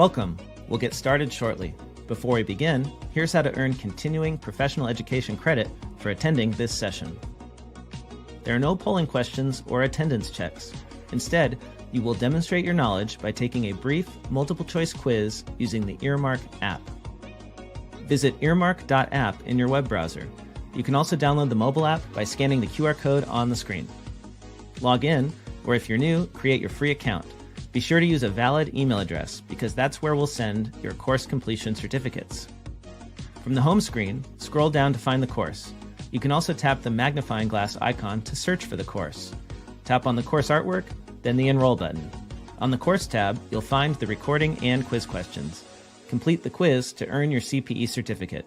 Welcome. We'll get started shortly. Before we begin, here's how to earn continuing professional education credit for attending this session. There are no polling questions or attendance checks. Instead, you will demonstrate your knowledge by taking a brief multiple-choice quiz using the Earmark app. Visit earmark.app in your web browser. You can also download the mobile app by scanning the QR code on the screen. Log in, or if you're new, create your free account. Be sure to use a valid email address because that's where we'll send your course completion certificates. From the home screen, scroll down to find the course. You can also tap the magnifying glass icon to search for the course. Tap on the course artwork, then the Enroll button. On the Course tab, you'll find the recording and quiz questions. Complete the quiz to earn your CPE certificate.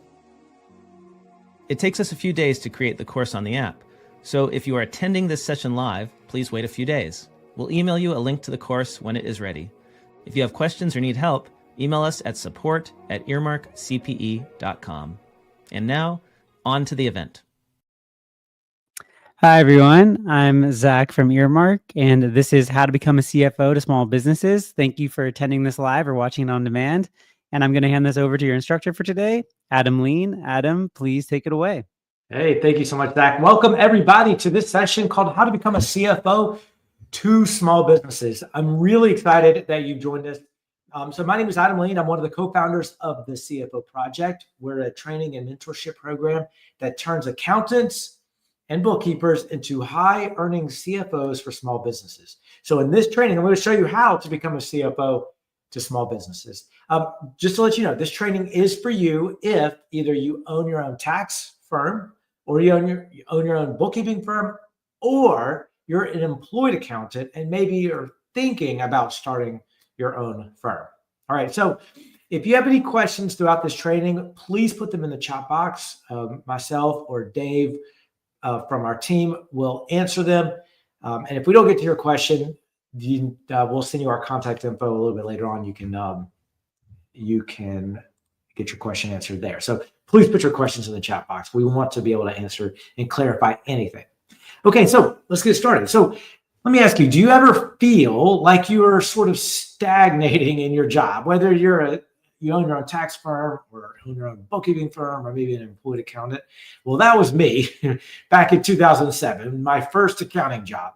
It takes us a few days to create the course on the app, so if you are attending this session live, please wait a few days. We'll email you a link to the course when it is ready. If you have questions or need help, email us at support@earmarkcpe.com. And now, on to the event. Hi, everyone. I'm Zach from Earmark, and this is How to Become a CFO to Small Businesses. Thank you for attending this live or watching it on demand. And I'm going to hand this over to your instructor for today, Adam Lean. Adam, please take it away. Hey, thank you so much, Zach. Welcome, everybody, to this session called How to Become a CFO to Small Businesses. I'm really excited that you've joined us. So my name is Adam Lean. I'm one of the co-founders of the CFO Project. We're a training and mentorship program that turns accountants and bookkeepers into high-earning CFOs for small businesses. So in this training, I'm going to show you how to become a CFO to small businesses. Just to let you know, this training is for you if either you own your own tax firm, or you own your own bookkeeping firm, or you're an employed accountant and maybe you're thinking about starting your own firm. All right, so if you have any questions throughout this training, please put them in the chat box. Myself or Dave from our team will answer them. And if we don't get to your question, we'll send you our contact info a little bit later on. You can get your question answered there. So please put your questions in the chat box. We want to be able to answer and clarify anything. Okay, so let's get started. So let me ask you, do you ever feel like you are sort of stagnating in your job, whether you own your own tax firm or own your own bookkeeping firm or maybe an employed accountant? Well, that was me back in 2007, my first accounting job.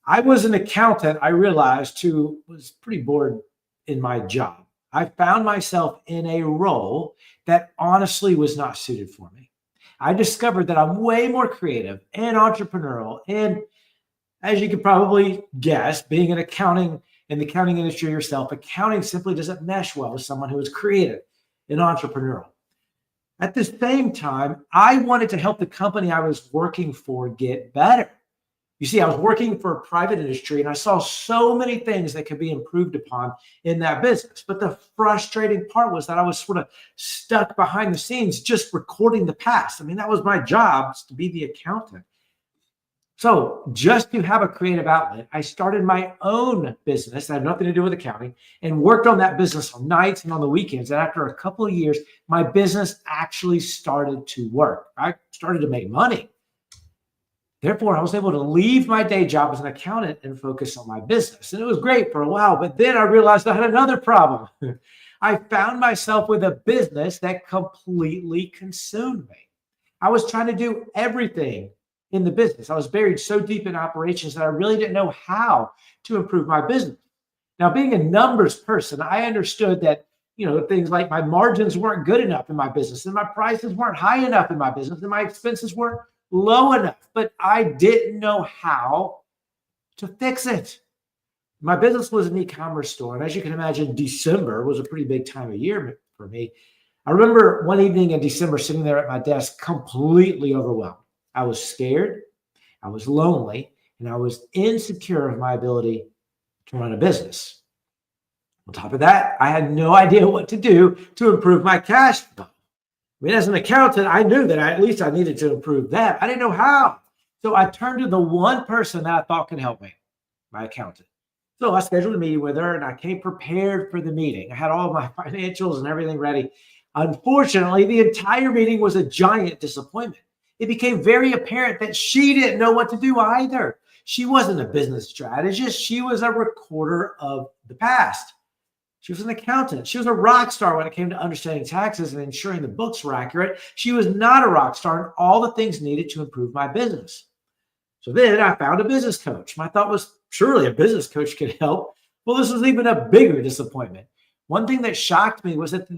I was an accountant, I realized, who was pretty bored in my job. I found myself in a role that honestly was not suited for me. I discovered that I'm way more creative and entrepreneurial. And as you can probably guess, being in the accounting industry yourself, accounting simply doesn't mesh well with someone who is creative and entrepreneurial. At the same time, I wanted to help the company I was working for get better. You see, I was working for a private industry and I saw so many things that could be improved upon in that business. But the frustrating part was that I was sort of stuck behind the scenes just recording the past. I mean, that was my job, to be the accountant. So just to have a creative outlet, I started my own business that had nothing to do with accounting and worked on that business on nights and on the weekends. And after a couple of years, my business actually started to work. I started to make money. Therefore, I was able to leave my day job as an accountant and focus on my business. And it was great for a while, but then I realized I had another problem. I found myself with a business that completely consumed me. I was trying to do everything in the business. I was buried so deep in operations that I really didn't know how to improve my business. Now, being a numbers person, I understood that things like my margins weren't good enough in my business, and my prices weren't high enough in my business, and my expenses weren't low enough, but I didn't know how to fix it. My business was an e-commerce store, and as you can imagine, December was a pretty big time of year for me. I remember one evening in December sitting there at my desk completely overwhelmed. I was scared, I was lonely, and I was insecure of my ability to run a business. On top of that, I had no idea what to do to improve my cash flow. I mean, as an accountant, I knew that at least I needed to improve that. I didn't know how. So I turned to the one person that I thought could help me, my accountant. So I scheduled a meeting with her and I came prepared for the meeting. I had all my financials and everything ready. Unfortunately, the entire meeting was a giant disappointment. It became very apparent that she didn't know what to do either. She wasn't a business strategist. She was a recorder of the past. She was an accountant. She was a rock star when it came to understanding taxes and ensuring the books were accurate. She was not a rock star in all the things needed to improve my business. So then I found a business coach. My thought was, surely a business coach could help. Well, this was even a bigger disappointment. One thing that shocked me was that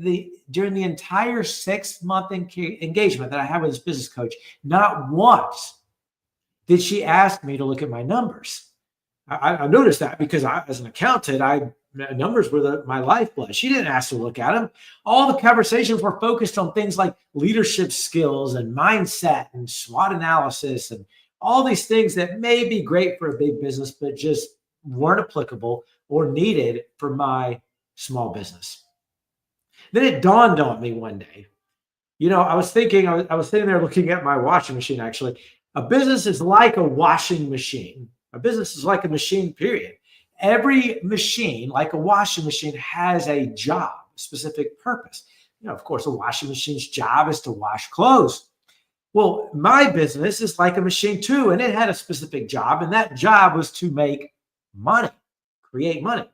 during the entire 6-month engagement that I had with this business coach, not once did she ask me to look at my numbers. I noticed that because as an accountant, numbers were my lifeblood. She didn't ask to look at them. All the conversations were focused on things like leadership skills and mindset and SWOT analysis and all these things that may be great for a big business, but just weren't applicable or needed for my small business. Then it dawned on me one day. I was thinking, I was sitting there looking at my washing machine, actually. A business is like a washing machine. A business is like a machine, period. Every machine, like a washing machine, has a job, a specific purpose. Of course, a washing machine's job is to wash clothes. Well, my business is like a machine too, and it had a specific job, and that job was to make money, create money.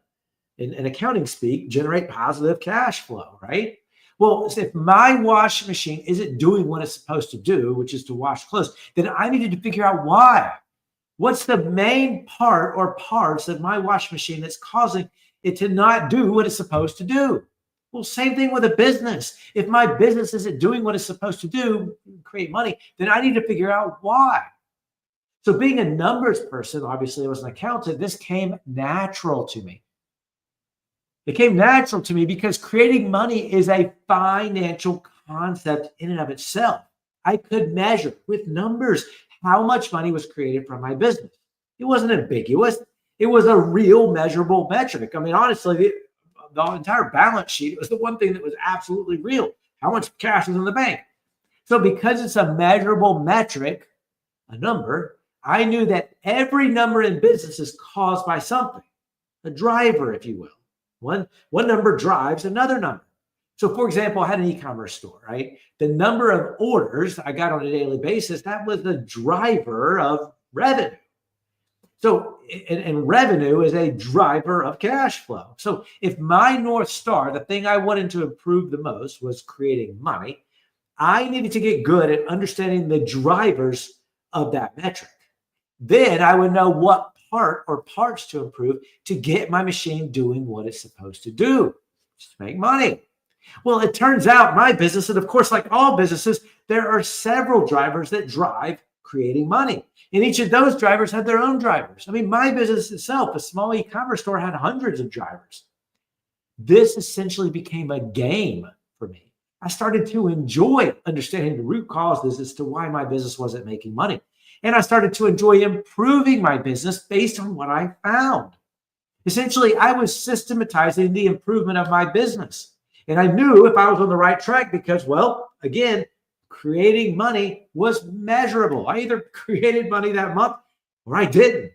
In accounting speak, generate positive cash flow, right? Well, if my washing machine isn't doing what it's supposed to do, which is to wash clothes, then I needed to figure out why. What's the main part or parts of my washing machine that's causing it to not do what it's supposed to do? Well, same thing with a business. If my business isn't doing what it's supposed to do, create money, then I need to figure out why. So being a numbers person, obviously I was an accountant, this came natural to me. It came natural to me because creating money is a financial concept in and of itself. I could measure with numbers how much money was created from my business. It wasn't ambiguous. It was a real measurable metric. I mean, honestly, the entire balance sheet was the one thing that was absolutely real. How much cash was in the bank? So because it's a measurable metric, a number, I knew that every number in business is caused by something, a driver, if you will. One number drives another number. So for example, I had an e-commerce store, right? The number of orders I got on a daily basis, that was the driver of revenue. So, and revenue is a driver of cash flow. So if my North Star, the thing I wanted to improve the most was creating money, I needed to get good at understanding the drivers of that metric. Then I would know what part or parts to improve to get my machine doing what it's supposed to do, just to make money. Well, it turns out my business, and of course, like all businesses, there are several drivers that drive creating money. And each of those drivers have their own drivers. I mean, my business itself, a small e-commerce store, had hundreds of drivers. This essentially became a game for me. I started to enjoy understanding the root causes as to why my business wasn't making money. And I started to enjoy improving my business based on what I found. Essentially, I was systematizing the improvement of my business. And I knew if I was on the right track because, well, again, creating money was measurable. I either created money that month or I didn't.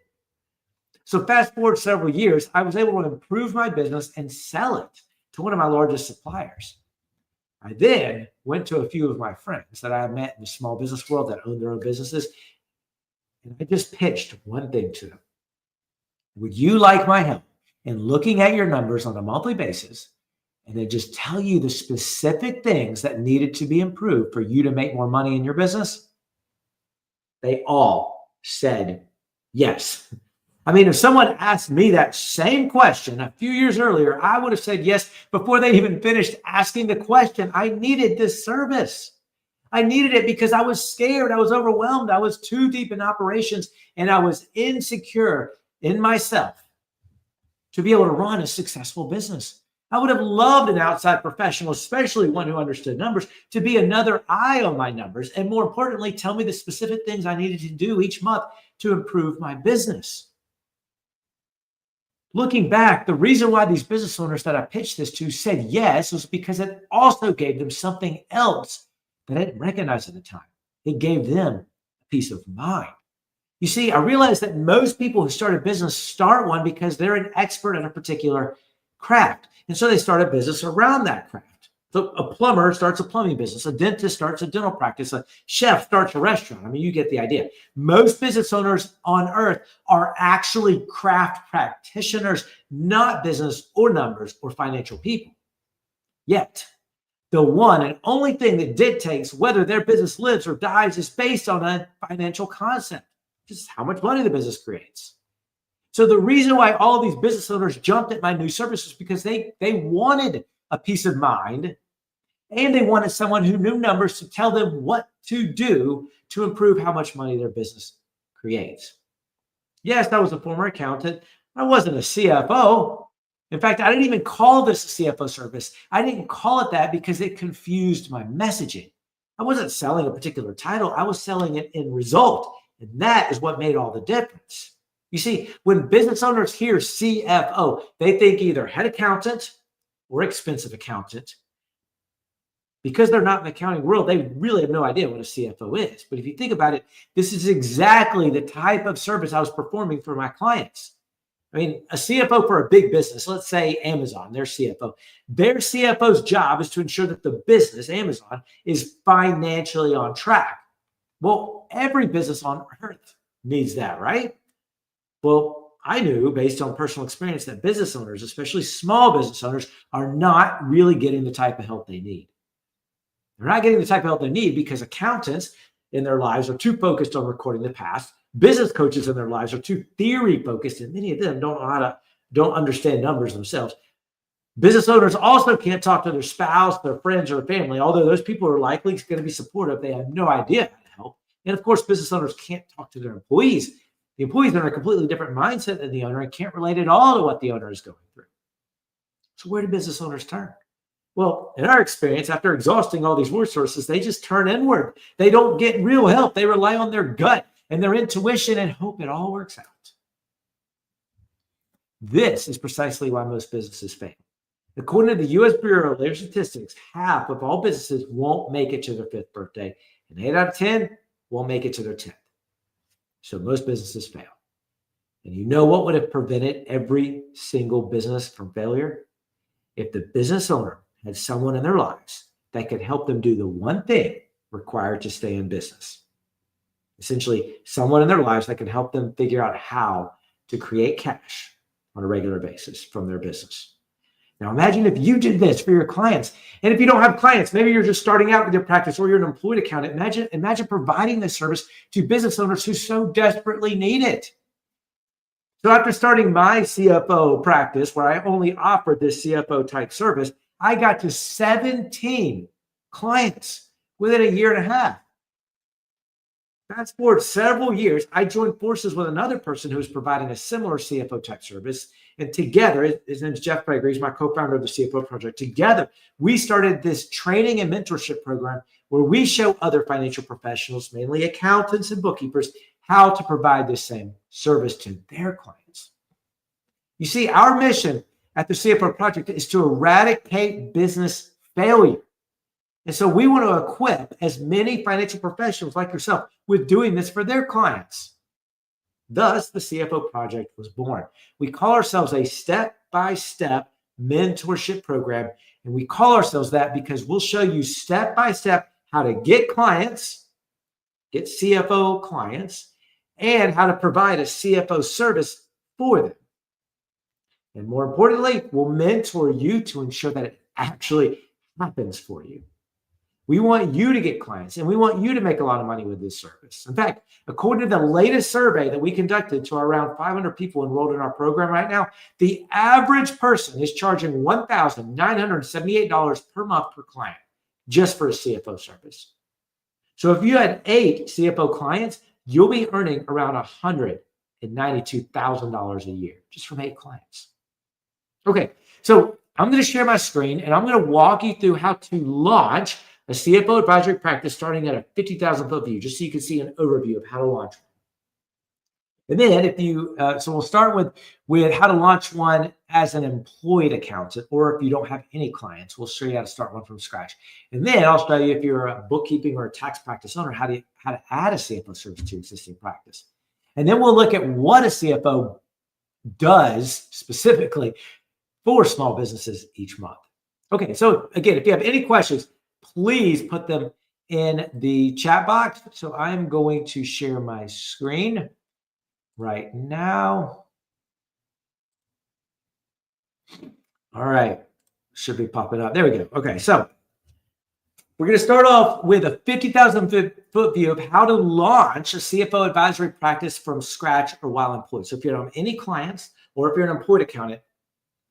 So fast forward several years, I was able to improve my business and sell it to one of my largest suppliers. I then went to a few of my friends that I had met in the small business world that owned their own businesses. And I just pitched one thing to them. Would you like my help in looking at your numbers on a monthly basis and then just tell you the specific things that needed to be improved for you to make more money in your business? They all said yes. I mean, if someone asked me that same question a few years earlier, I would have said yes before they even finished asking the question. I needed this service. I needed it because I was scared. I was overwhelmed. I was too deep in operations and I was insecure in myself to be able to run a successful business. I would have loved an outside professional, especially one who understood numbers, to be another eye on my numbers. And more importantly, tell me the specific things I needed to do each month to improve my business. Looking back, the reason why these business owners that I pitched this to said yes was because it also gave them something else that I didn't recognize at the time. It gave them a peace of mind. You see, I realized that most people who start a business start one because they're an expert at a particular craft. And so they start a business around that craft. So a plumber starts a plumbing business, a dentist starts a dental practice, a chef starts a restaurant. I mean, you get the idea. Most business owners on earth are actually craft practitioners, not business or numbers or financial people. Yet, the one and only thing that dictates whether their business lives or dies is based on a financial concept, which is how much money the business creates. So the reason why all of these business owners jumped at my new service is because they wanted a peace of mind, and they wanted someone who knew numbers to tell them what to do to improve how much money their business creates. Yes, I was a former accountant. I wasn't a CFO. In fact, I didn't even call this a CFO service. I didn't call it that because it confused my messaging. I wasn't selling a particular title. I was selling an end result. And that is what made all the difference. You see, when business owners hear CFO, they think either head accountant or expensive accountant. Because they're not in the accounting world, they really have no idea what a CFO is. But if you think about it, this is exactly the type of service I was performing for my clients. I mean, a CFO for a big business, let's say Amazon, their CFO's job is to ensure that the business, Amazon, is financially on track. Well, every business on earth needs that, right? Well, I knew based on personal experience that business owners, especially small business owners, are not really getting the type of help they need. They're not getting the type of help they need because accountants in their lives are too focused on recording the past. Business coaches in their lives are too theory focused, and many of them don't understand numbers themselves. Business owners also can't talk to their spouse, their friends, or their family, although those people are likely going to be supportive. They have no idea how to help. And of course, business owners can't talk to their employees. The employees are in a completely different mindset than the owner and can't relate at all to what the owner is going through. So where do business owners turn? Well, in our experience, after exhausting all these resources, they just turn inward. They don't get real help. They rely on their gut and their intuition and hope it all works out. This is precisely why most businesses fail. According to the U.S. Bureau of Labor Statistics, half of all businesses won't make it to their 5th birthday, and 8 out of 10 won't make it to their 10th. So most businesses fail. And you know what would have prevented every single business from failure? If the business owner had someone in their lives that could help them do the one thing required to stay in business. Essentially, someone in their lives that can help them figure out how to create cash on a regular basis from their business. Now, imagine if you did this for your clients. And if you don't have clients, maybe you're just starting out with your practice or you're an employed accountant. Imagine providing this service to business owners who so desperately need it. So after starting my CFO practice, where I only offered this CFO type service, I got to 17 clients within a year and a half. Fast forward several years, I joined forces with another person who was providing a similar CFO type service. And together, his name is Jeff Gregory, he's my co-founder of the CFO Project. Together, we started this training and mentorship program where we show other financial professionals, mainly accountants and bookkeepers, how to provide the same service to their clients. You see, our mission at the CFO Project is to eradicate business failure. And so we want to equip as many financial professionals like yourself with doing this for their clients. Thus, the CFO Project was born. We call ourselves a step-by-step mentorship program. And we call ourselves that because we'll show you step-by-step how to get clients, get CFO clients, and how to provide a CFO service for them. And more importantly, we'll mentor you to ensure that it actually happens for you. We want you to get clients and we want you to make a lot of money with this service. In fact, according to the latest survey that we conducted to around 500 people enrolled in our program right now, the average person is charging $1,978 per month per client just for a CFO service. So if you had 8 CFO clients, you'll be earning around $192,000 a year just from 8 clients. Okay, so I'm going to share my screen and I'm going to walk you through how to launch a CFO advisory practice starting at a 50,000 foot view, just so you can see an overview of how to launch one. And then so we'll start with how to launch one as an employed accountant, or if you don't have any clients, we'll show you how to start one from scratch. And then I'll show you if you're a bookkeeping or a tax practice owner, how to add a CFO service to existing practice. And then we'll look at what a CFO does specifically for small businesses each month. Okay, so again, if you have any questions, please put them in the chat box. So I'm going to share my screen right now. All right, should be popping up. There we go. Okay, so we're going to start off with a 50,000 foot view of how to launch a CFO advisory practice from scratch or while employed. So if you don't have any clients or if you're an employed accountant,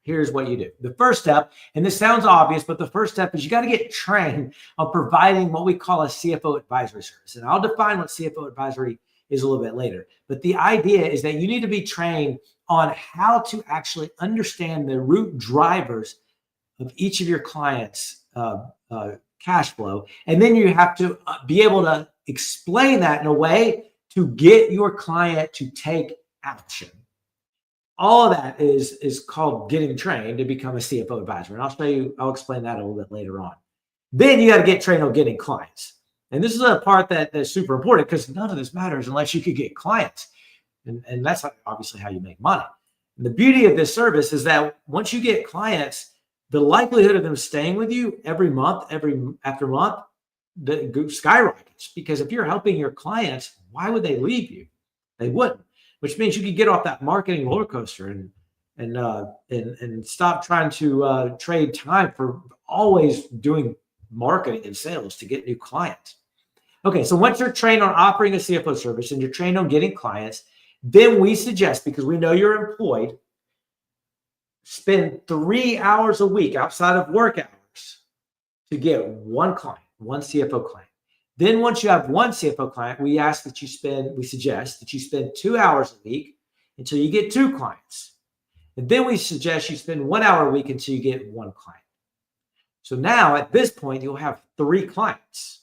here's what you do. The first step, and this sounds obvious, but the first step is you got to get trained on providing what we call a CFO advisory service. And I'll define what CFO advisory is a little bit later. But the idea is that you need to be trained on how to actually understand the root drivers of each of your clients' cash flow. And then you have to be able to explain that in a way to get your client to take action. All of that is called getting trained to become a CFO advisor. And I'll explain that a little bit later on. Then you got to get trained on getting clients. And this is a part that's super important because none of this matters unless you could get clients. And that's obviously how you make money. And the beauty of this service is that once you get clients, the likelihood of them staying with you every month, after month, skyrockets. Because if you're helping your clients, why would they leave you? They wouldn't. Which means you could get off that marketing roller coaster and stop trying to trade time for always doing marketing and sales to get new clients. Okay, so once you're trained on offering a CFO service and you're trained on getting clients, then we suggest, because we know you're employed, spend 3 hours a week outside of work hours to get one client, one CFO client. Then once you have one CFO client, we suggest that you spend 2 hours a week until you get 2 clients. And then we suggest you spend 1 hour a week until you get 1 client. So now at this point, you'll have 3 clients.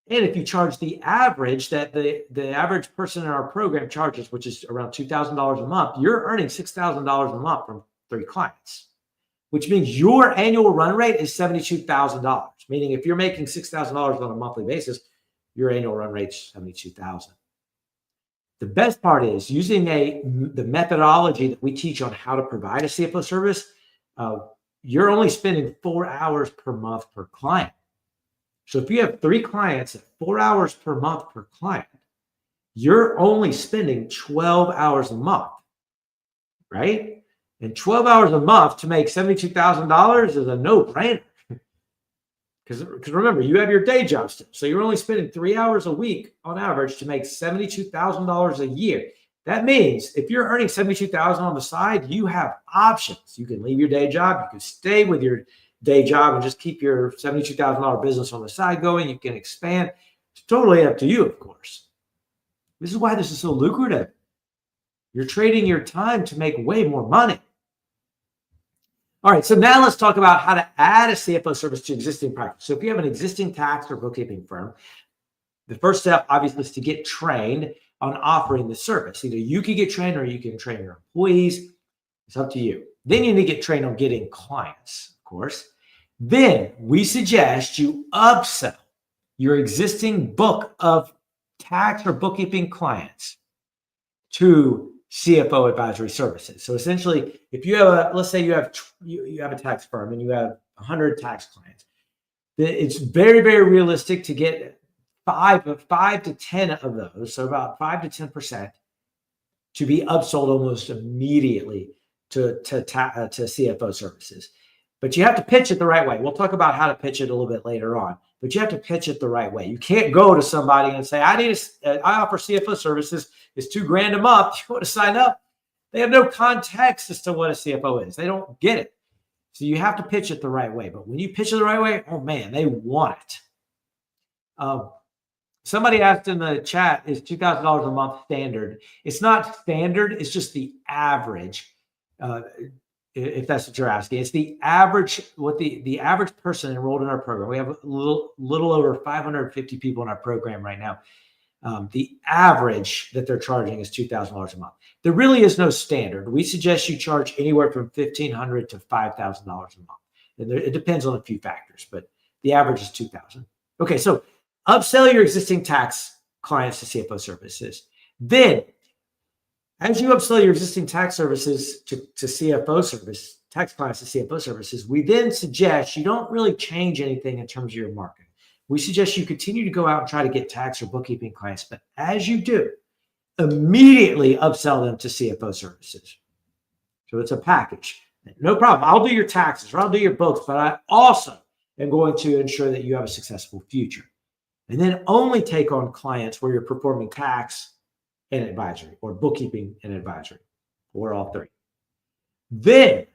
And if you charge the average that the average person in our program charges, which is around $2,000 a month, you're earning $6,000 a month from 3 clients, which means your annual run rate is $72,000. Meaning if you're making $6,000 on a monthly basis, your annual run rate is $72,000. The best part is using the methodology that we teach on how to provide a CFO service, you're only spending 4 hours per month per client. So if you have 3 clients at 4 hours per month per client, you're only spending 12 hours a month, right? And 12 hours a month to make $72,000 is a no-brainer. Because remember, you have your day job still. So you're only spending 3 hours a week on average to make $72,000 a year. That means if you're earning $72,000 on the side, you have options. You can leave your day job. You can stay with your day job and just keep your $72,000 business on the side going. You can expand. It's totally up to you, of course. This is why this is so lucrative. You're trading your time to make way more money. All right, so now let's talk about how to add a CFO service to existing practice. So if you have an existing tax or bookkeeping firm, the first step, obviously, is to get trained on offering the service. Either you can get trained or you can train your employees. It's up to you. Then you need to get trained on getting clients, of course. Then we suggest you upsell your existing book of tax or bookkeeping clients to CFO advisory services. So essentially, if you have let's say you have a tax firm and you have 100 tax clients, it's very, very realistic to get 5 to 10 of those, so about 5 to 10%, to be upsold almost immediately to CFO services. But you have to pitch it the right way. We'll talk about how to pitch it a little bit later on. But you have to pitch it the right way. You can't go to somebody and say, I offer CFO services. It's $2,000 a month. You want to sign up? They have no context as to what a CFO is. They don't get it. So you have to pitch it the right way. But when you pitch it the right way, oh man, they want it. Somebody asked in the chat, is $2,000 a month standard? It's not standard. It's just the average. If that's what you're asking, it's the average, what the average person enrolled in our program. We have a little over 550 people in our program right now. The average that they're charging is $2,000 a month. There really is no standard. We suggest you charge anywhere from $1,500 to $5,000 a month. And it depends on a few factors, but the average is $2,000. Okay, so upsell your existing tax clients to CFO services. Then, as you upsell your existing tax services to CFO tax clients to CFO services, we then suggest you don't really change anything in terms of your marketing. We suggest you continue to go out and try to get tax or bookkeeping clients, but as you do, immediately upsell them to CFO services. So it's a package. No problem. I'll do your taxes or I'll do your books, but I also am going to ensure that you have a successful future. And then only take on clients where you're performing tax and advisory, or bookkeeping and advisory, or all three. Then,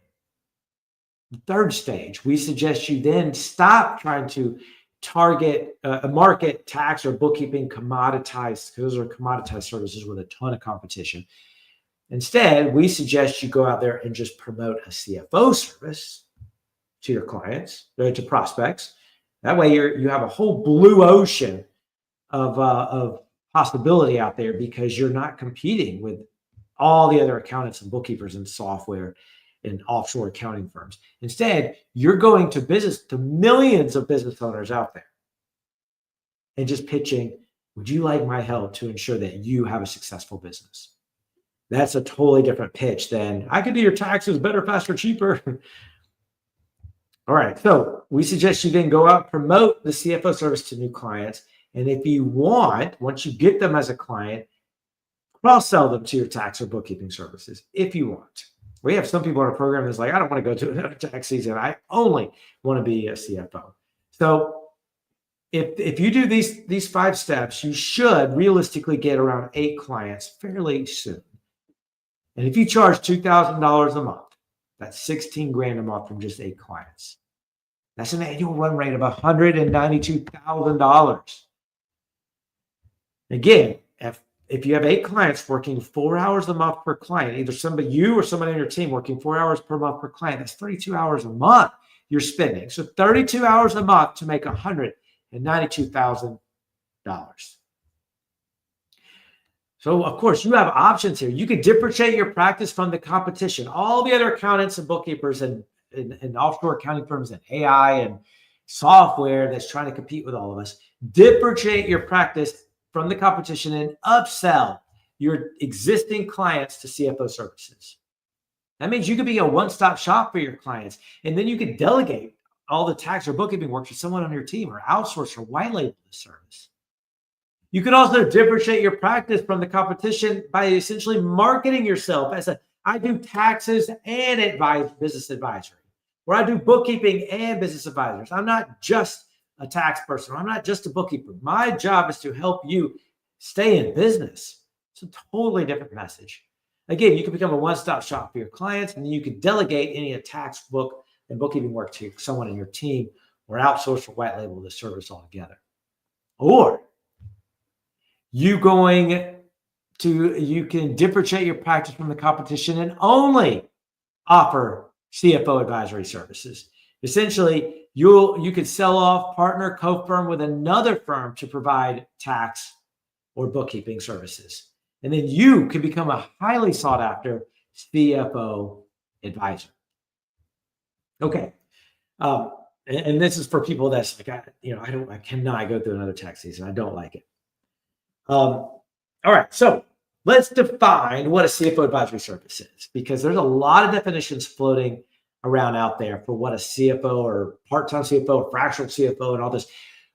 the third stage, we suggest you then stop trying to target market tax or bookkeeping commoditized, because those are commoditized services with a ton of competition. Instead, we suggest you go out there and just promote a CFO service to your clients, or to prospects. That way you have a whole blue ocean of possibility out there, because you're not competing with all the other accountants and bookkeepers and software and offshore accounting firms. Instead, you're going to millions of business owners out there and just pitching, would you like my help to ensure that you have a successful business? That's a totally different pitch than I can do your taxes better, faster, cheaper. All right, so we suggest you then go out, promote the CFO service to new clients. And if you want, once you get them as a client, cross-sell them to your tax or bookkeeping services if you want. We have some people in our program that's like, I don't want to go to another tax season. I only want to be a CFO. So if you do these 5 steps, you should realistically get around 8 clients fairly soon. And if you charge $2,000 a month, that's $16,000 a month from just 8 clients. That's an annual run rate of $192,000. Again, if you have 8 clients working 4 hours a month per client, either you or somebody on your team working 4 hours per month per client, that's 32 hours a month you're spending. So 32 hours a month to make $192,000. So of course you have options here. You can differentiate your practice from the competition. All the other accountants and bookkeepers and offshore accounting firms and AI and software that's trying to compete with all of us, differentiate your practice from the competition and upsell your existing clients to CFO services. That means you could be a one-stop shop for your clients, and then you could delegate all the tax or bookkeeping work to someone on your team, or outsource or white label the service. You could also differentiate your practice from the competition by essentially marketing yourself as I do taxes and business advisory, or I do bookkeeping and business advisors. I'm not just a tax person. I'm not just a bookkeeper. My job is to help you stay in business. It's a totally different message. Again, you can become a one-stop shop for your clients, and then you can delegate any tax book and bookkeeping work to someone in your team, or outsource or white label the service altogether. Or you can differentiate your practice from the competition and only offer CFO advisory services. Essentially, you could sell off, partner, co-firm with another firm to provide tax or bookkeeping services. And then you can become a highly sought after CFO advisor. Okay. And this is for people that's like, I cannot go through another tax season. I don't like it. All right. So let's define what a CFO advisory service is, because there's a lot of definitions floating around out there for what a CFO or part-time CFO or fractional CFO and all this.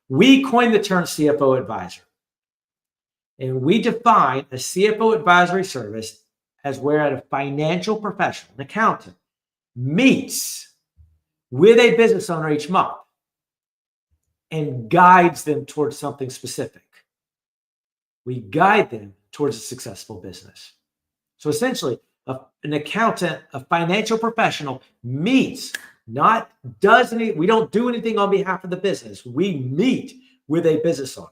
We coined the term CFO advisor. And we define a CFO advisory service as where a financial professional, an accountant, meets with a business owner each month and guides them towards something specific. We guide them towards a successful business. So essentially, an accountant, a financial professional meets, we don't do anything on behalf of the business. We meet with a business owner.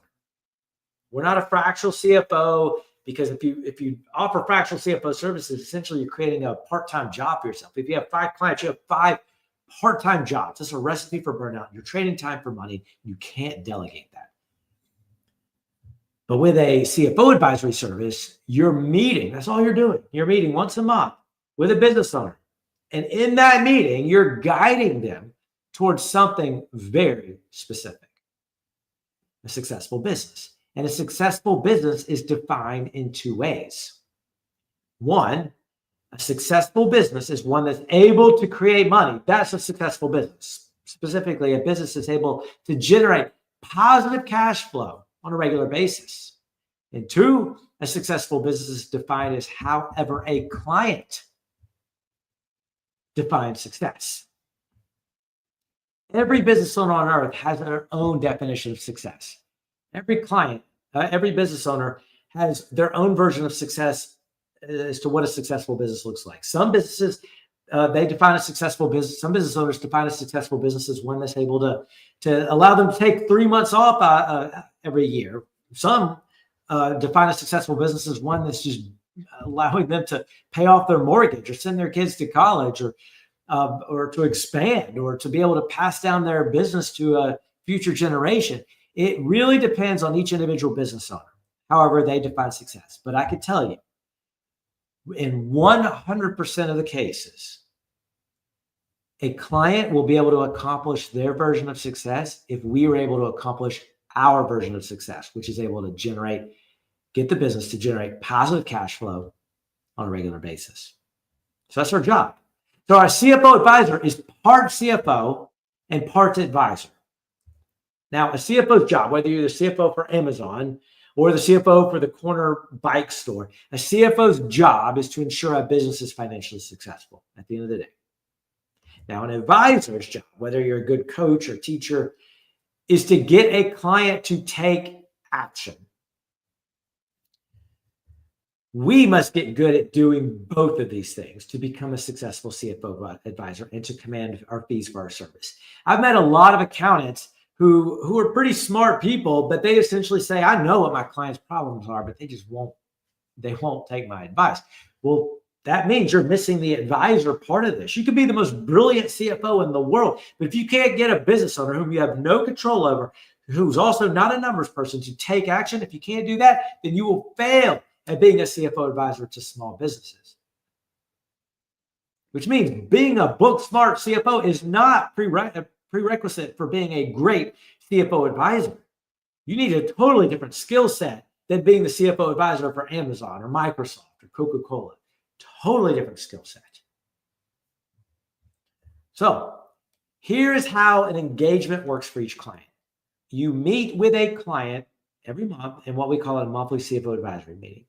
We're not a fractional CFO, because if you offer fractional CFO services, essentially you're creating a part-time job for yourself. If you have 5 clients, you have 5 part-time jobs. That's a recipe for burnout. You're trading time for money. You can't delegate that. But with a CFO advisory service, you're meeting. That's all you're doing. You're meeting once a month with a business owner. And in that meeting, you're guiding them towards something very specific, a successful business. And a successful business is defined in 2 ways. One, A successful business is one that's able to create money. That's a successful business. Specifically, a business that's able to generate positive cash flow on a regular basis. And two, a successful business is defined as however a client defines success. Every business owner on earth has their own definition of success. Every client, every business owner has their own version of success as to what a successful business looks like. Some businesses, they define a successful business. Some business owners define a successful business as one that's able to allow them to take 3 months off every year. Some define a successful business as one that's just allowing them to pay off their mortgage or send their kids to college or to expand or to be able to pass down their business to a future generation. It really depends on each individual business owner, however they define success. But I can tell you, in 100% of the cases, a client will be able to accomplish their version of success if we were able to accomplish our version of success, which is able to get the business to generate positive cash flow on a regular basis. So that's our job. So our CFO advisor is part CFO and part advisor. Now, a CFO's job, whether you're the CFO for Amazon or the CFO for the corner bike store, a CFO's job is to ensure a business is financially successful at the end of the day. Now, an advisor's job, whether you're a good coach or teacher, is to get a client to take action. We must get good at doing both of these things to become a successful CFO advisor and to command our fees for our service. I've met a lot of accountants who are pretty smart people, but they essentially say, I know what my clients' problems are, but they won't take my advice. Well, that means you're missing the advisor part of this. You could be the most brilliant CFO in the world, but if you can't get a business owner whom you have no control over, who's also not a numbers person, to take action, if you can't do that, then you will fail at being a CFO advisor to small businesses. Which means being a book smart CFO is not prerequisite for being a great CFO advisor. You need a totally different skill set than being the CFO advisor for Amazon or Microsoft or Coca-Cola. Totally different skill set. So here's how an engagement works for each client. You meet with a client every month in what we call a monthly CFO advisory meeting.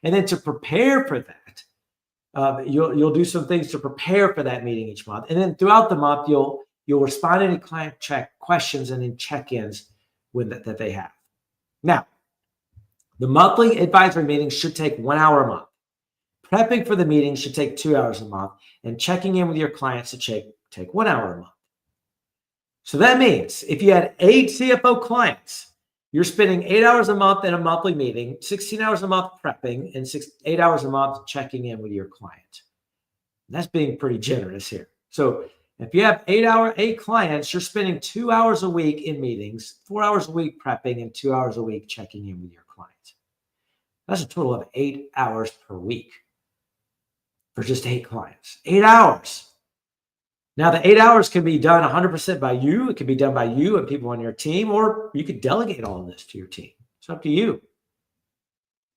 And then to prepare for that, you'll do some things to prepare for that meeting each month. And then throughout the month, you'll respond to any client questions and then check-ins that they have. Now, the monthly advisory meetings should take 1 hour a month. Prepping for the meeting should take 2 hours a month, and checking in with your clients should take 1 hour a month. So that means if you had 8 CFO clients, you're spending 8 hours a month in a monthly meeting, 16 hours a month prepping, and 8 hours a month checking in with your client. And that's being pretty generous here. So if you have 8 clients, you're spending 2 hours a week in meetings, 4 hours a week prepping, and 2 hours a week checking in with your clients. That's a total of 8 hours per week for just 8 clients. 8 hours. Now, the 8 hours can be done 100% by you. It can be done by you and people on your team, or you could delegate all of this to your team. It's up to you.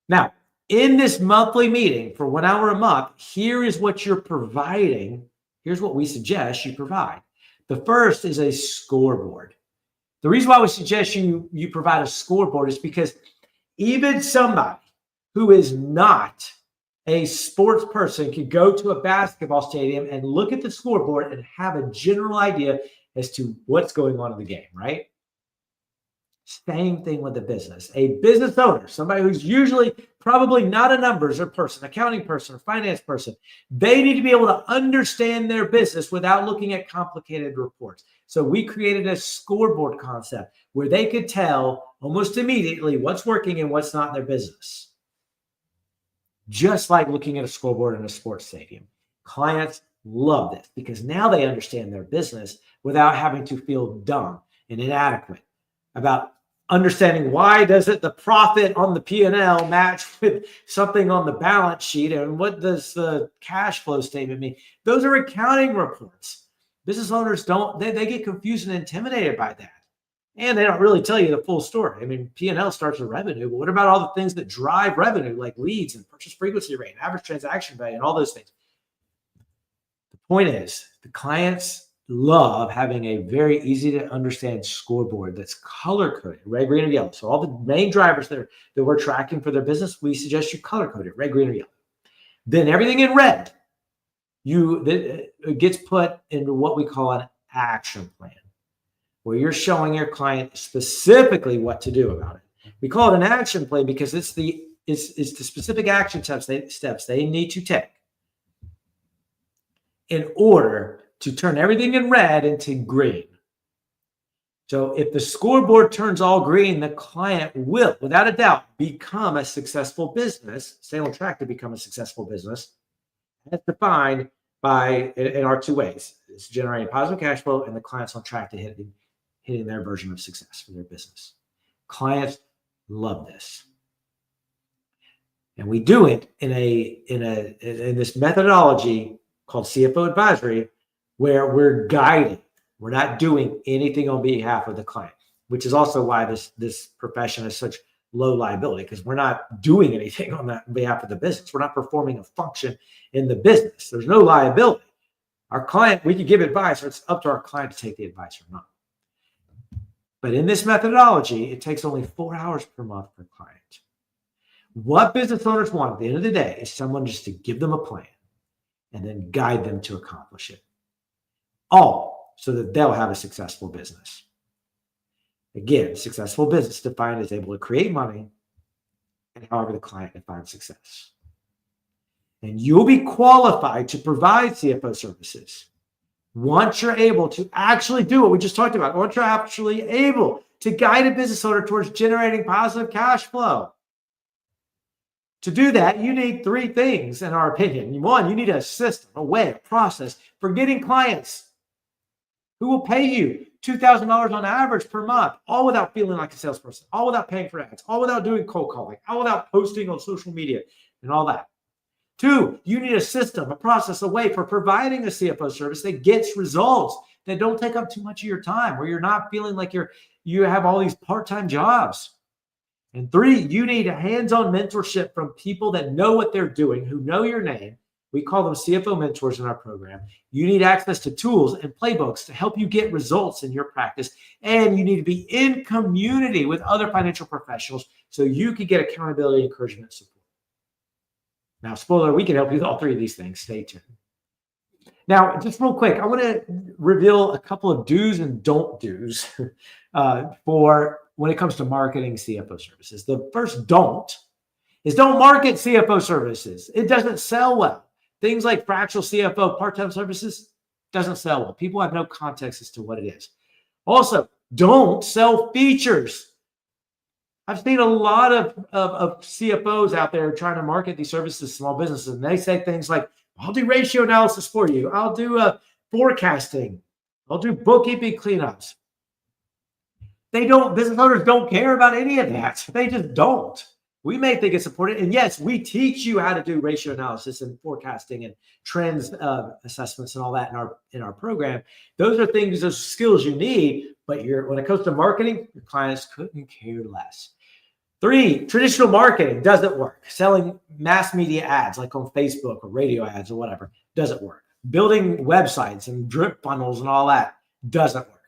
Now, in this monthly meeting for 1 hour a month, here is what you're providing. Here's what we suggest you provide. The first is a scoreboard. The reason why we suggest you provide a scoreboard is because even somebody who is not a sports person could go to a basketball stadium and look at the scoreboard and have a general idea as to what's going on in the game, right? Same thing with the business. A business owner, somebody who's usually probably not a numbers or person, accounting person or finance person, they need to be able to understand their business without looking at complicated reports. So we created a scoreboard concept where they could tell almost immediately what's working and what's not in their business. Just like looking at a scoreboard in a sports stadium. Clients love this because now they understand their business without having to feel dumb and inadequate about understanding why doesn't the profit on the P&L match with something on the balance sheet, and what does the cash flow statement mean? Those are accounting reports. Business owners they get confused and intimidated by that. And they don't really tell you the full story. I mean, P&L starts with revenue, but what about all the things that drive revenue, like leads and purchase frequency rate, and average transaction value, and all those things? Point is, the clients love having a very easy to understand scoreboard that's color coded, red, green, or yellow. So all the main drivers that we're tracking for their business, we suggest you color code it, red, green, or yellow. Then everything in red, it gets put into what we call an action plan, where you're showing your client specifically what to do about it. We call it an action plan because it's the specific action steps they need to take in order to turn everything in red into green. So if the scoreboard turns all green, the client will, without a doubt, become a successful business, stay on track to become a successful business. That's defined by, in our two ways. It's generating positive cash flow and the client's on track to hitting their version of success for their business. Clients love this. And we do it in this methodology called CFO advisory, where we're guiding. We're not doing anything on behalf of the client, which is also why this profession is such low liability, because we're not doing anything on behalf of the business. We're not performing a function in the business. There's no liability. Our client, we can give advice, or it's up to our client to take the advice or not. But in this methodology, it takes only 4 hours per month per client. What business owners want at the end of the day is someone just to give them a plan and then guide them to accomplish it. All so that they'll have a successful business. Again, successful business defined as able to create money and however the client defines success. And you'll be qualified to provide CFO services once you're able to actually do what we just talked about. Once you're actually able to guide a business owner towards generating positive cash flow. To do that, you need 3 things, in our opinion. 1, you need a system, a way, a process for getting clients who will pay you $2,000 on average per month, all without feeling like a salesperson, all without paying for ads, all without doing cold calling, all without posting on social media and all that. 2, you need a system, a process, a way for providing a CFO service that gets results, that don't take up too much of your time, where you're not feeling like you have all these part-time jobs. And 3, you need a hands-on mentorship from people that know what they're doing, who know your name. We call them CFO mentors in our program. You need access to tools and playbooks to help you get results in your practice. And you need to be in community with other financial professionals so you can get accountability, encouragement, support. Now, spoiler, we can help you with all 3 of these things. Stay tuned. Now, just real quick, I want to reveal a couple of do's and don't do's for when it comes to marketing CFO services. The first don't is don't market CFO services. It doesn't sell well. Things like fractional CFO, part-time services, doesn't sell well. People have no context as to what it is. Also, don't sell features. I've seen a lot of CFOs out there trying to market these services to small businesses, and they say things like, I'll do ratio analysis for you. I'll do forecasting. I'll do bookkeeping cleanups. Business owners don't care about any of that. They just don't. We may think it's important. And yes, we teach you how to do ratio analysis and forecasting and trends assessments and all that in our program. Those are things, those skills you need, but when it comes to marketing, your clients couldn't care less. 3, traditional marketing doesn't work. Selling mass media ads like on Facebook or radio ads or whatever doesn't work. Building websites and drip funnels and all that doesn't work.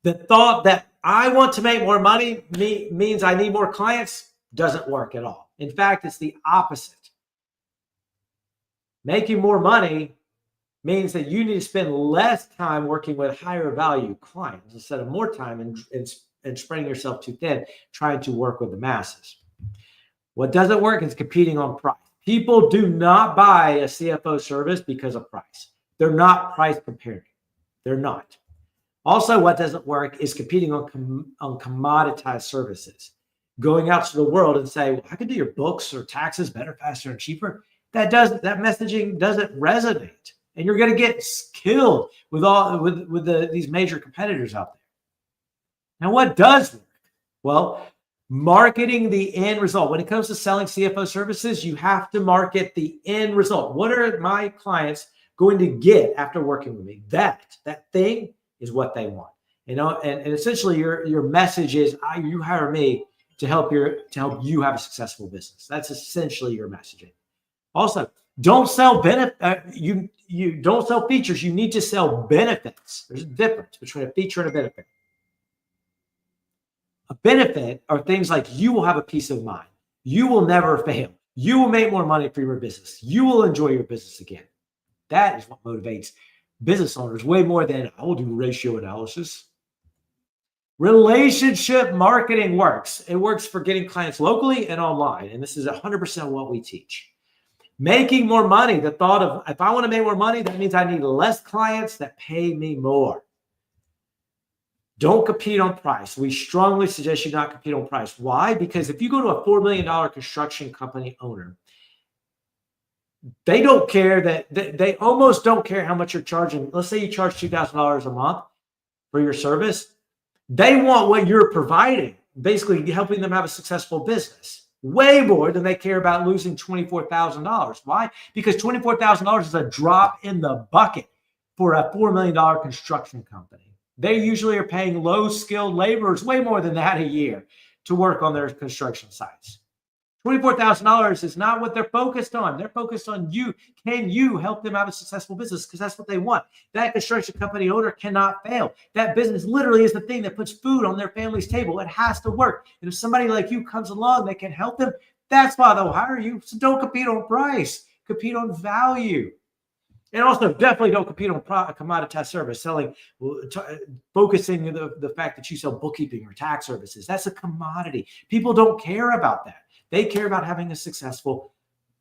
The thought that I want to make more money means I need more clients doesn't work at all. In fact, it's the opposite. Making more money means that you need to spend less time working with higher value clients instead of more time and spreading yourself too thin, trying to work with the masses. What doesn't work is competing on price. People do not buy a CFO service because of price. They're not price comparing. They're not. Also, what doesn't work is competing on commoditized services. Going out to the world and say, well, I can do your books or taxes better, faster, and cheaper. That messaging doesn't resonate. And you're going to get killed with these major competitors out there. Now, what does work? Well, marketing the end result. When it comes to selling CFO services, you have to market the end result. What are my clients going to get after working with me? That thing is what they want. And essentially your message is, you hire me to help you have a successful business. That's essentially your messaging. Also, Don't sell you don't sell features. You need to sell benefits. There's a difference between a feature and a benefit. A benefit are things like you will have a peace of mind. You will never fail. You will make more money for your business. You will enjoy your business again. That is what motivates business owners way more than I will do ratio analysis. Relationship marketing works. It works for getting clients locally and online. And this is 100% what we teach. Making more money. The thought of, if I want to make more money, that means I need less clients that pay me more. Don't compete on price. We strongly suggest you not compete on price. Why? Because if you go to a $4 million construction company owner, they don't care they almost don't care how much you're charging. Let's say you charge $2,000 a month for your service. They want what you're providing, basically helping them have a successful business, way more than they care about losing $24,000. Why? Because $24,000 is a drop in the bucket for a $4 million construction company. They usually are paying low-skilled laborers way more than that a year to work on their construction sites. $24,000 is not what they're focused on. They're focused on you. Can you help them have a successful business? Because that's what they want. That construction company owner cannot fail. That business literally is the thing that puts food on their family's table. It has to work. And if somebody like you comes along that can help them, that's why they'll hire you. So don't compete on price. Compete on value. And also definitely don't compete on a commoditized service, focusing on the fact that you sell bookkeeping or tax services. That's a commodity. People don't care about that. They care about having a successful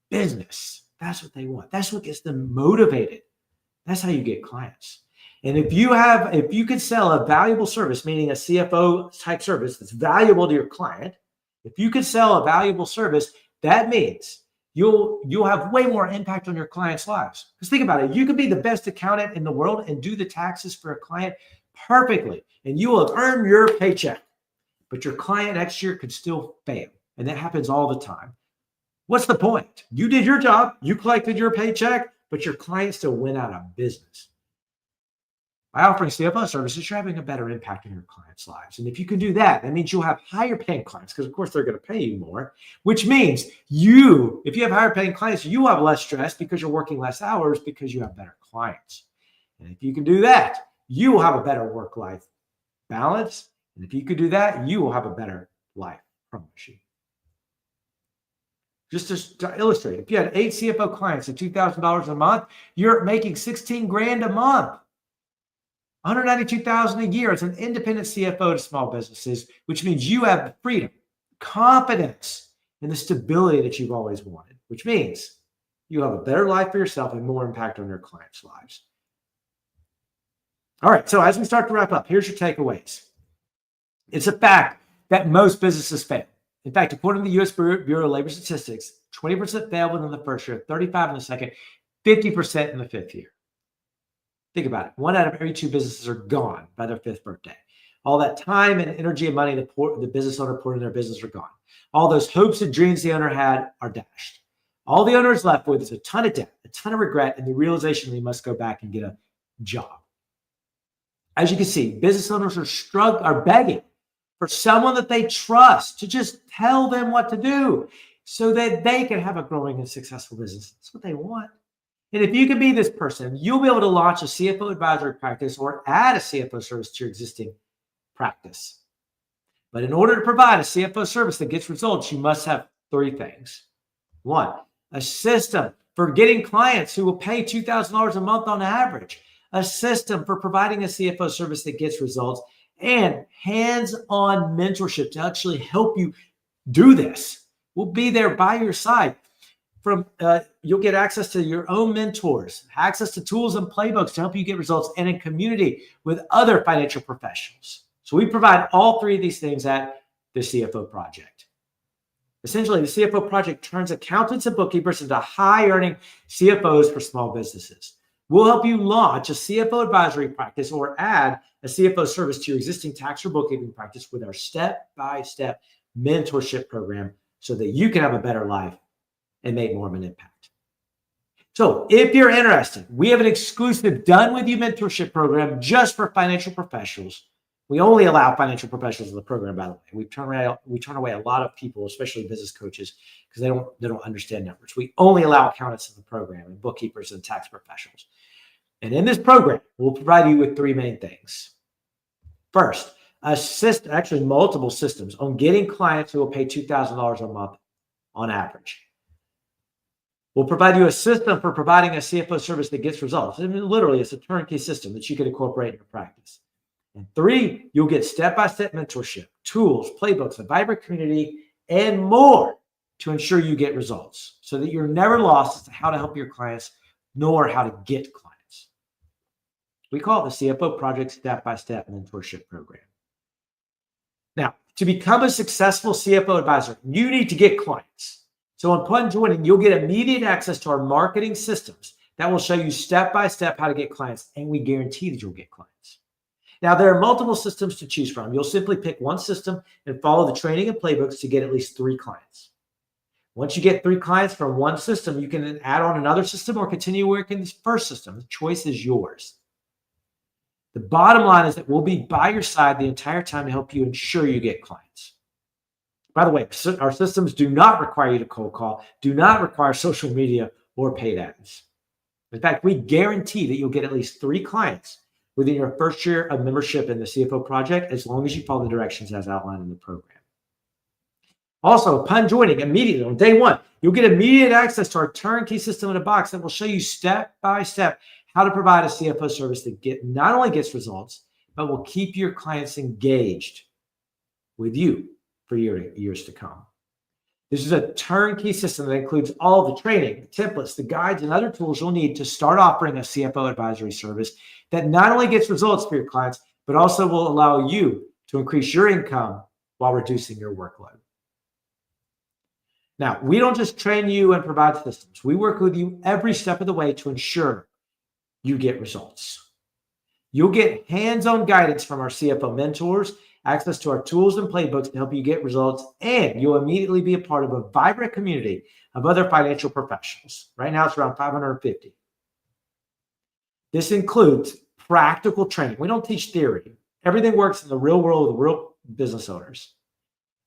business. That's what they want. That's what gets them motivated. That's how you get clients. And if you could sell a valuable service, meaning a CFO type service that's valuable to your client, if you could sell a valuable service, that means you'll have way more impact on your clients' lives. Because think about it, you could be the best accountant in the world and do the taxes for a client perfectly, and you will have earned your paycheck. But your client next year could still fail, and that happens all the time. What's the point? You did your job, you collected your paycheck, but your client still went out of business. By offering CFO services, you're having a better impact on your clients' lives. And if you can do that, that means you'll have higher paying clients because, of course, they're going to pay you more, which means if you have higher paying clients, you have less stress because you're working less hours because you have better clients. And if you can do that, you will have a better work-life balance. And if you could do that, you will have a better life, I promise you. Just to illustrate, if you had 8 CFO clients at $2,000 a month, you're making $16,000 a month. $192,000 a year as an independent CFO to small businesses, which means you have the freedom, confidence, and the stability that you've always wanted, which means you have a better life for yourself and more impact on your clients' lives. All right, so as we start to wrap up, here's your takeaways. It's a fact that most businesses fail. In fact, according to the U.S. Bureau of Labor Statistics, 20% fail within the first year, 35% in the second, 50% in the fifth year. Think about it. 1 out of every 2 businesses are gone by their 5th birthday. All that time and energy and money the business owner poured in their business are gone. All those hopes and dreams the owner had are dashed. All the owner is left with is a ton of debt, a ton of regret, and the realization that he must go back and get a job. As you can see, business owners are begging for someone that they trust to just tell them what to do so that they can have a growing and successful business. That's what they want. And if you can be this person, you'll be able to launch a CFO advisory practice or add a CFO service to your existing practice. But in order to provide a CFO service that gets results, you must have 3 things. 1, a system for getting clients who will pay $2,000 a month on average, a system for providing a CFO service that gets results, and hands-on mentorship to actually help you do this. We'll be there by your side. You'll get access to your own mentors, access to tools and playbooks to help you get results, and in community with other financial professionals. So we provide all 3 of these things at the CFO Project. Essentially, the CFO Project turns accountants and bookkeepers into high-earning CFOs for small businesses. We'll help you launch a CFO advisory practice or add a CFO service to your existing tax or bookkeeping practice with our step-by-step mentorship program so that you can have a better life and make more of an impact. So if you're interested, we have an exclusive Done With You mentorship program just for financial professionals We only allow financial professionals in the program, by the way. We turn away a lot of people, especially business coaches, because they don't understand numbers. We only allow accountants in the program and bookkeepers and tax professionals. And in this program, we'll provide you with three main things. First, actually multiple systems on getting clients who will pay $2,000 a month on average. We'll provide you a system for providing a CFO service that gets results. I mean, literally, it's a turnkey system that you can incorporate in your practice. And three, you'll get step-by-step mentorship, tools, playbooks, a vibrant community, and more to ensure you get results so that you're never lost as to how to help your clients nor how to get clients. We call it the CFO Project Step-by-Step Mentorship Program. Now, to become a successful CFO advisor, you need to get clients. So upon joining, you'll get immediate access to our marketing systems that will show you step-by-step how to get clients, and we guarantee that you'll get clients. Now, there are multiple systems to choose from. You'll simply pick one system and follow the training and playbooks to get at least 3 clients. Once you get 3 clients from one system, you can then add on another system or continue working this first system. The choice is yours. The bottom line is that we'll be by your side the entire time to help you ensure you get clients. By the way, our systems do not require you to cold call, do not require social media or paid ads. In fact, we guarantee that you'll get at least 3 clients within your first year of membership in the CFO project, as long as you follow the directions as outlined in the program. Also, upon joining immediately on day 1, you'll get immediate access to our turnkey system in a box that will show you step by step how to provide a CFO service that not only gets results, but will keep your clients engaged with you for years to come. This is a turnkey system that includes all the training, the templates, the guides, and other tools you'll need to start offering a CFO advisory service that not only gets results for your clients, but also will allow you to increase your income while reducing your workload. Now, we don't just train you and provide systems. We work with you every step of the way to ensure you get results. You'll get hands-on guidance from our CFO mentors, access to our tools and playbooks to help you get results, and you'll immediately be a part of a vibrant community of other financial professionals. Right now, it's around 550. This includes practical training. We don't teach theory. Everything works in the real world with real business owners.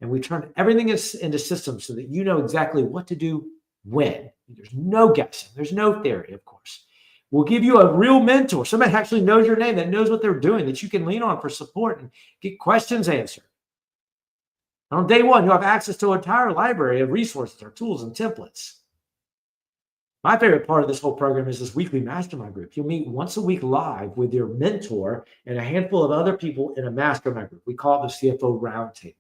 And we turn everything into systems so that you know exactly what to do when. There's no guessing. There's no theory, of course. We'll give you a real mentor, somebody actually knows your name, that knows what they're doing, that you can lean on for support and get questions answered. And on day 1, you'll have access to an entire library of resources, our tools and templates. My favorite part of this whole program is this weekly mastermind group. You'll meet once a week live with your mentor and a handful of other people in a mastermind group. We call it the CFO Roundtable.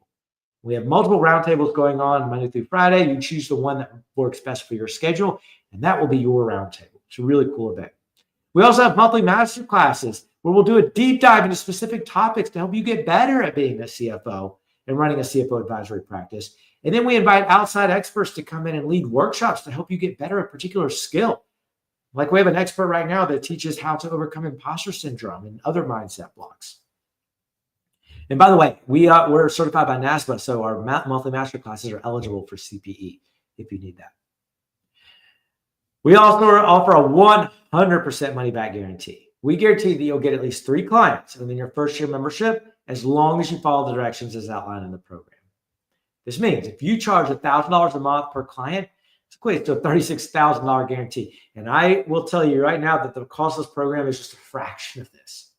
We have multiple roundtables going on Monday through Friday. You choose the one that works best for your schedule, and that will be your roundtable. It's a really cool event. We also have monthly master classes where we'll do a deep dive into specific topics to help you get better at being a CFO and running a CFO advisory practice. And then we invite outside experts to come in and lead workshops to help you get better at a particular skill. Like we have an expert right now that teaches how to overcome imposter syndrome and other mindset blocks. And by the way, we're certified by NASPA, so our monthly master classes are eligible for CPE if you need that. We also offer a 100% money-back guarantee. We guarantee that you'll get at least 3 clients within your first year membership as long as you follow the directions as outlined in the program. This means if you charge $1,000 a month per client, it equates to a $36,000 guarantee. And I will tell you right now that the cost of this program is just a fraction of this.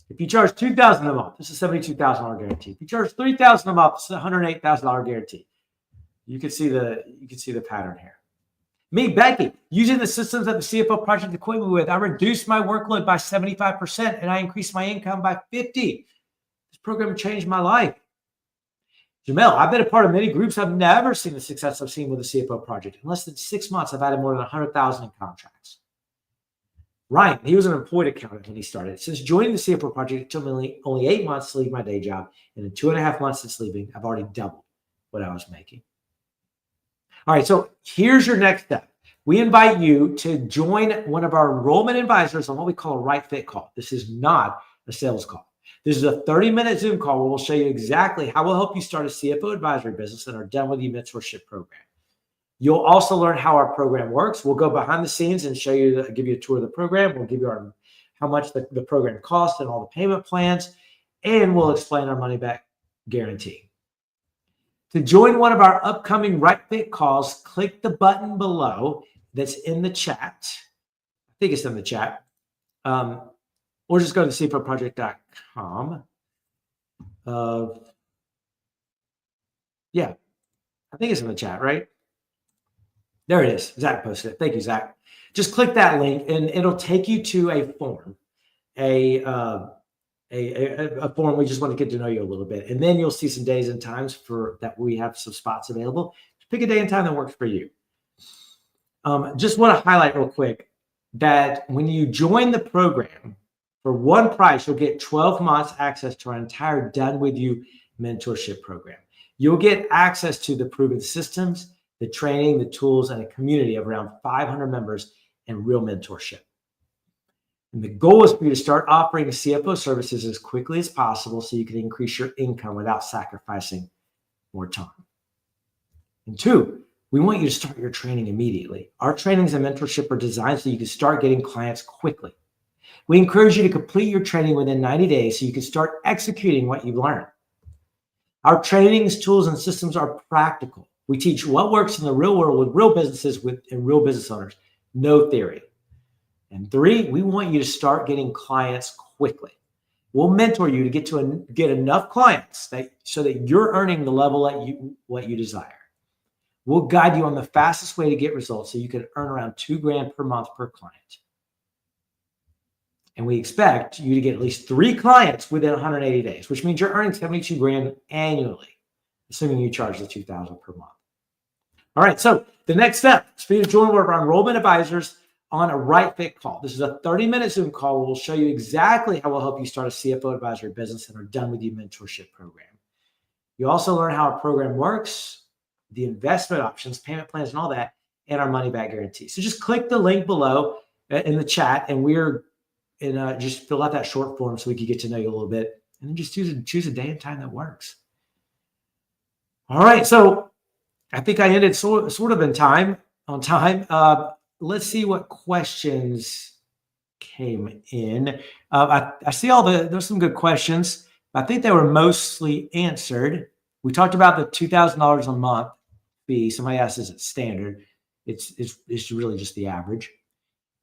If you charge $2,000 a month, this is a $72,000 guarantee. If you charge $3,000 a month, it's a $108,000 guarantee. You can see the pattern here. Me, Becky, using the systems that the CFO project equipped me with, I reduced my workload by 75% and I increased my income by 50%. This program changed my life. Jamel, I've been a part of many groups. I've never seen the success I've seen with the CFO project. In less than 6 months, I've added more than 100,000 in contracts. Ryan, he was an employed accountant when he started. Since joining the CFO project, it took me only 8 months to leave my day job. And in 2.5 months since leaving, I've already doubled what I was making. All right, so here's your next step. We invite you to join one of our enrollment advisors on what we call a right fit call. This is not a sales call. This is a 30-minute Zoom call where we'll show you exactly how we'll help you start a CFO advisory business in our Done With You mentorship program. You'll also learn how our program works. We'll go behind the scenes and give you a tour of the program. We'll give you how much the program costs and all the payment plans. and we'll explain our money back guarantee. To join one of our upcoming Right Fit calls, click the button below that's in the chat. I think it's in the chat. Or just go to cfoproject.com. Yeah, I think it's in the chat, right? There it is. Zach posted it. Thank you, Zach. Just click that link and it'll take you to a form, a form. We just want to get to know you a little bit. And then you'll see some days and times for that we have some spots available. Just pick a day and time that works for you. Just want to highlight real quick that when you join the program, for one price, you'll get 12 months access to our entire Done With You mentorship program. You'll get access to the proven systems, the training, the tools, and a community of around 500 members and real mentorship. And the goal is for you to start offering CFO services as quickly as possible so you can increase your income without sacrificing more time. And two, we want you to start your training immediately. Our trainings and mentorship are designed so you can start getting clients quickly. We encourage you to complete your training within 90 days so you can start executing what you've learned. Our trainings, tools, and systems are practical. We teach what works in the real world with real businesses and real business owners, no theory. And three, we want you to start getting clients quickly. We'll mentor you to get enough clients so that you're earning the level that what you desire. We'll guide you on the fastest way to get results so you can earn around $2,000 per month per client. And we expect you to get at least 3 clients within 180 days, which means you're earning $72,000 annually, assuming you charge the $2,000 per month. All right, so the next step is for you to join one of our enrollment advisors on a Right Fit call. This is a 30-minute Zoom call where we'll show you exactly how we'll help you start a CFO advisory business in our Done With You mentorship program. You also learn how our program works, the investment options, payment plans, and all that, and our money back guarantee. So just click the link below in the chat, and just fill out that short form so we can get to know you a little bit, and then just choose a day and time that works. All right, so I think I ended sort of on time. Let's see what questions came in. I see there's some good questions. I think they were mostly answered. We talked about the $2,000 a month fee. Somebody asked, is it standard? It's really just the average.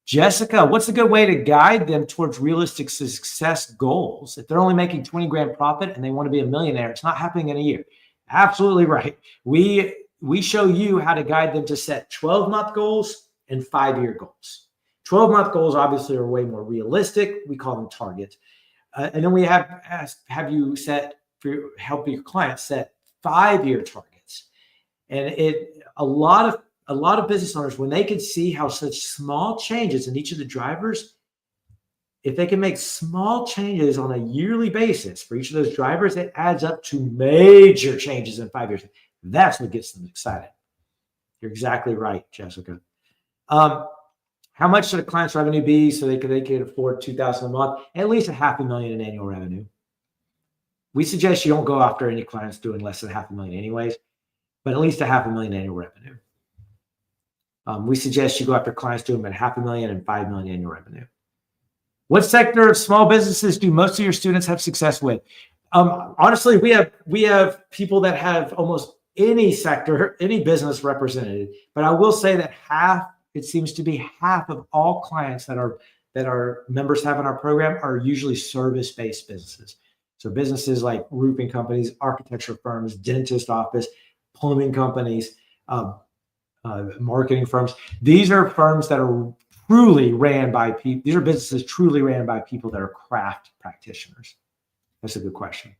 Jessica, what's a good way to guide them towards realistic success goals? If they're only making $20,000 profit and they want to be a millionaire, it's not happening in a year. Absolutely right. We show you how to guide them to set 12-month goals and 5-year goals. 12-month goals obviously are way more realistic. We call them targets. And then we have you help your clients set 5-year targets. And a lot of business owners, when they can see how such small changes in each of the drivers, if they can make small changes on a yearly basis for each of those drivers, it adds up to major changes in 5 years. That's what gets them excited. You're exactly right, Jessica. How much should a client's revenue be so they can afford $2,000 a month? At least $500,000 in annual revenue. We suggest you don't go after any clients doing less than $500,000 anyways, but at least $500,000 annual revenue. We suggest you go after clients doing about $500,000 and $5 million annual revenue. What sector of small businesses do most of your students have success with? Honestly, we have people that have almost any sector, any business represented. But I will say that it seems to be half of all clients that our members have in our program are usually service-based businesses. So businesses like roofing companies, architecture firms, dentist office, plumbing companies, marketing firms. These are firms that are truly ran by people. These are businesses truly ran by people that are craft practitioners. That's a good question.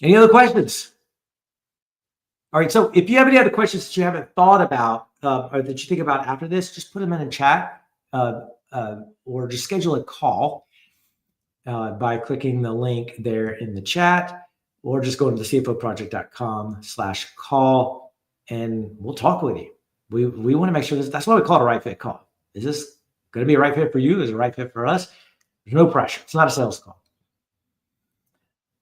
Any other questions? All right. So if you have any other questions that you haven't thought about or that you think about after this, just put them in a chat or just schedule a call by clicking the link there in the chat, or just go to the cfoproject.com/call and we'll talk with you. We want to make sure that's why we call it a right fit call. Is this going to be a right fit for you? Is it a right fit for us? There's no pressure. It's not a sales call.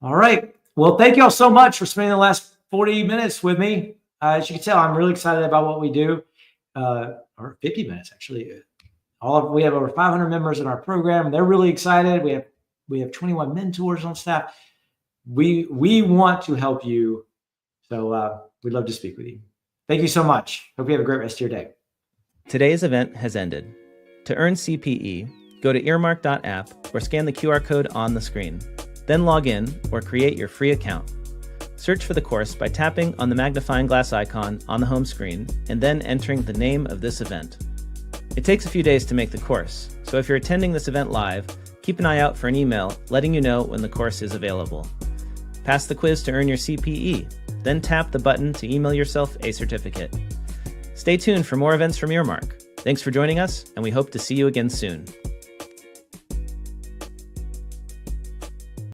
All right. Well, thank you all so much for spending the last 40 minutes with me. As you can tell, I'm really excited about what we do, or 50 minutes actually. We have over 500 members in our program. They're really excited. We have 21 mentors on staff. We want to help you. So we'd love to speak with you. Thank you so much. Hope you have a great rest of your day. Today's event has ended. To earn CPE, go to earmark.app or scan the QR code on the screen. Then log in or create your free account. Search for the course by tapping on the magnifying glass icon on the home screen and then entering the name of this event. It takes a few days to make the course, so if you're attending this event live, keep an eye out for an email letting you know when the course is available. Pass the quiz to earn your CPE, then tap the button to email yourself a certificate. Stay tuned for more events from Earmark. Thanks for joining us, and we hope to see you again soon.